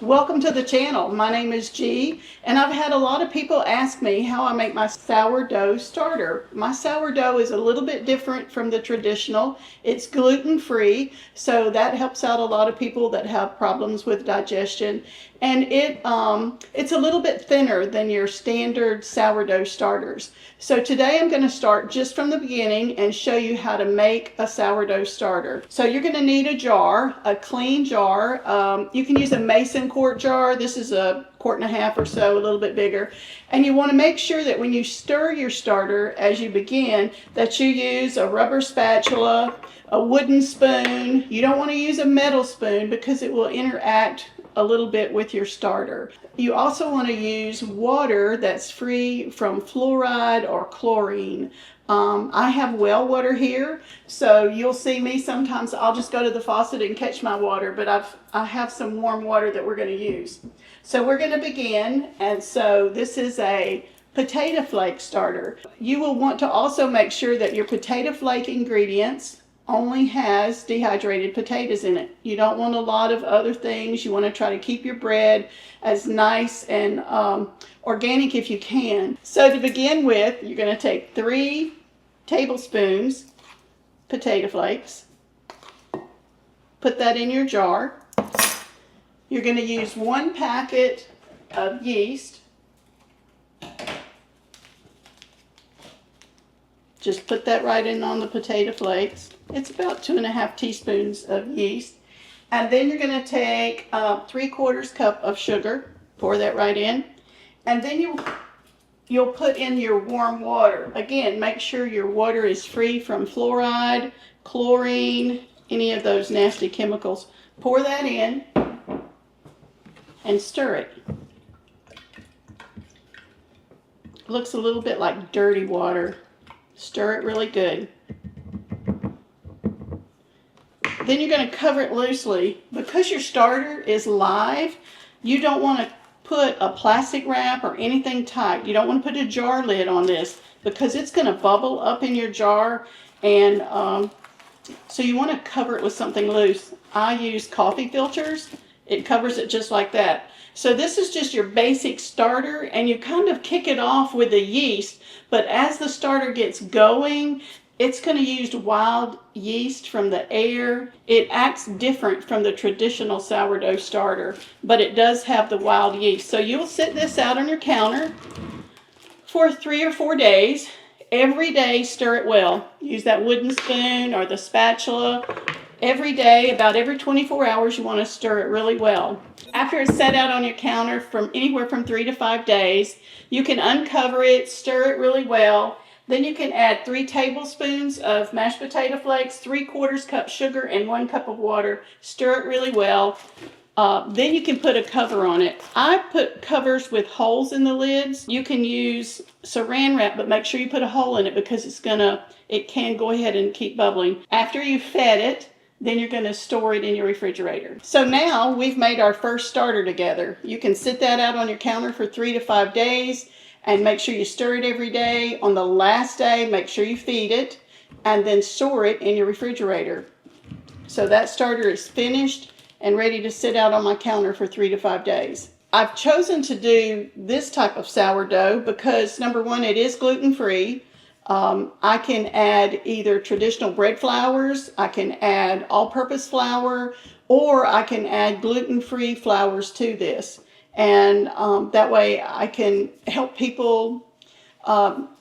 Welcome to the channel. My name is G, and I've had a lot of people ask me how I make my sourdough starter. My sourdough is a little bit different from the traditional. It's gluten-free, so that helps out a lot of people that have problems with digestion. And it's a little bit thinner than your standard sourdough starters. So today I'm going to start just from the beginning and show you how to make a sourdough starter. So you're going to need a jar, a clean jar. You can use a mason quart jar. This is a quart and a half or so, a little bit bigger. And you want to make sure that when you stir your starter as you begin, that you use a rubber spatula, a wooden spoon. You don't want to use a metal spoon because it will interact a little bit with your starter. You also want to use water that's free from fluoride or chlorine. I have well water here, so you'll see me sometimes I'll just go to the faucet and catch my water, but I have some warm water that we're going to use. So we're going to begin, and so this is a potato flake starter. You will want to also make sure that your potato flake ingredients only has dehydrated potatoes in it. You don't want a lot of other things. You want to try to keep your bread as nice and organic if you can. So to begin with, you're going to take 3 tablespoons potato flakes. Put that in your jar. You're going to use 1 packet of yeast. Just put that right in on the potato flakes. It's about 2½ teaspoons of yeast. And then you're going to take 3/4 cup of sugar. Pour that right in. And then you'll put in your warm water. Again, make sure your water is free from fluoride, chlorine, any of those nasty chemicals. Pour that in and stir it. Looks a little bit like dirty water. Stir it really good. Then you're going to cover it loosely. Because your starter is live, you don't want to put a plastic wrap or anything tight. You don't want to put a jar lid on this because it's going to bubble up in your jar, and so you want to cover it with something loose. I use coffee filters. It covers it just like that. So this is just your basic starter, and you kind of kick it off with the yeast, but as the starter gets going, it's going to use wild yeast from the air. It acts different from the traditional sourdough starter, but it does have the wild yeast. So you'll sit this out on your counter for 3 or 4 days. Every day, stir it well. Use that wooden spoon or the spatula. Every day, about every 24 hours, you want to stir it really well. After it's set out on your counter from anywhere from 3 to 5 days, you can uncover it, stir it really well. Then you can add 3 tablespoons of mashed potato flakes, 3/4 cup sugar, and 1 cup of water. Stir it really well. Then you can put a cover on it. I put covers with holes in the lids. You can use saran wrap, but make sure you put a hole in it because it can go ahead and keep bubbling. After you've fed it, then you're going to store it in your refrigerator. So now we've made our first starter together. You can sit that out on your counter for 3 to 5 days. And make sure you stir it every day. On the last day, make sure you feed it and then store it in your refrigerator. So that starter is finished and ready to sit out on my counter for 3 to 5 days. I've chosen to do this type of sourdough because, number one, it is gluten-free. I can add either traditional bread flours, I can add all-purpose flour, or I can add gluten-free flours to this. And that way I can help people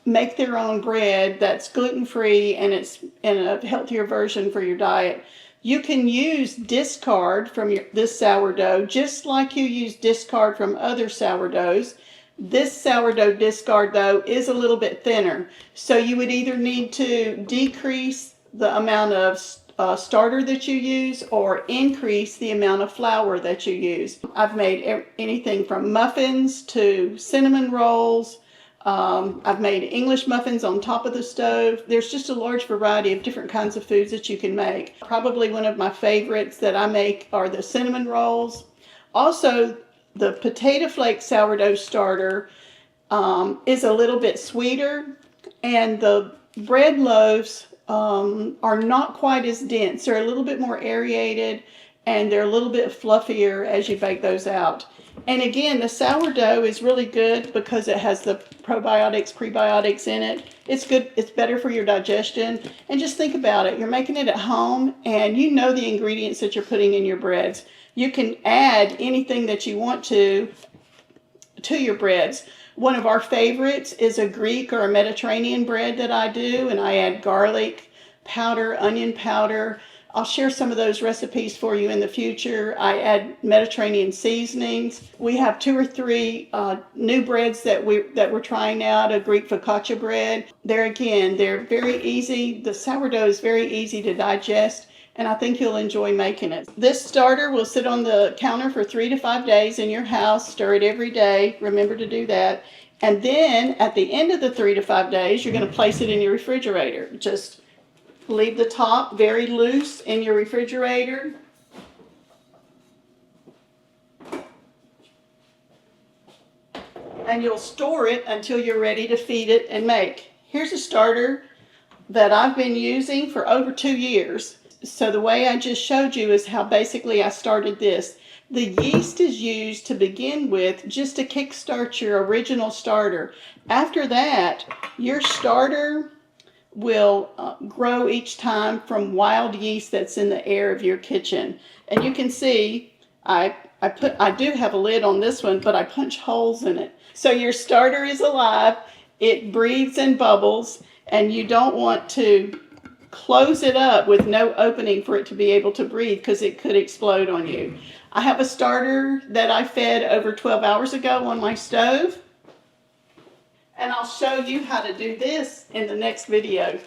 make their own bread that's gluten-free and it's in a healthier version for your diet. You can use discard from this sourdough just like you use discard from other sourdoughs. This sourdough discard, though, is a little bit thinner. So you would either need to decrease the amount of starter that you use or increase the amount of flour that you use. I've made anything from muffins to cinnamon rolls. I've made English muffins on top of the stove. There's just a large variety of different kinds of foods that you can make. Probably one of my favorites that I make are the cinnamon rolls. Also, the potato flake sourdough starter is a little bit sweeter, and the bread loaves are not quite as dense. They're a little bit more aerated, and they're a little bit fluffier as you bake those out. And again, the sourdough is really good because it has the probiotics, prebiotics in it. It's good. It's better for your digestion. And just think about it. You're making it at home, and you know the ingredients that you're putting in your breads. You can add anything that you want to your breads. One of our favorites is a Greek or a Mediterranean bread that I do, and I add garlic powder, onion powder. I'll share some of those recipes for you in the future. I add Mediterranean seasonings. We have 2 or 3 new breads that we're trying out. A Greek focaccia bread. They're very easy. The sourdough is very easy to digest, and I think you'll enjoy making it. This starter will sit on the counter for 3 to 5 days in your house. Stir it every day. Remember to do that. And then at the end of the 3 to 5 days, you're going to place it in your refrigerator. Just leave the top very loose in your refrigerator. And you'll store it until you're ready to feed it and make. Here's a starter that I've been using for over 2 years. So the way I just showed you is how basically I started this. The yeast is used to begin with just to kickstart your original starter. After that, your starter will grow each time from wild yeast that's in the air of your kitchen. And you can see I do have a lid on this one, but I punch holes in it. So your starter is alive, it breathes and bubbles, and you don't want to close it up with no opening for it to be able to breathe because it could explode on you. I have a starter that I fed over 12 hours ago on my stove. And I'll show you how to do this in the next video.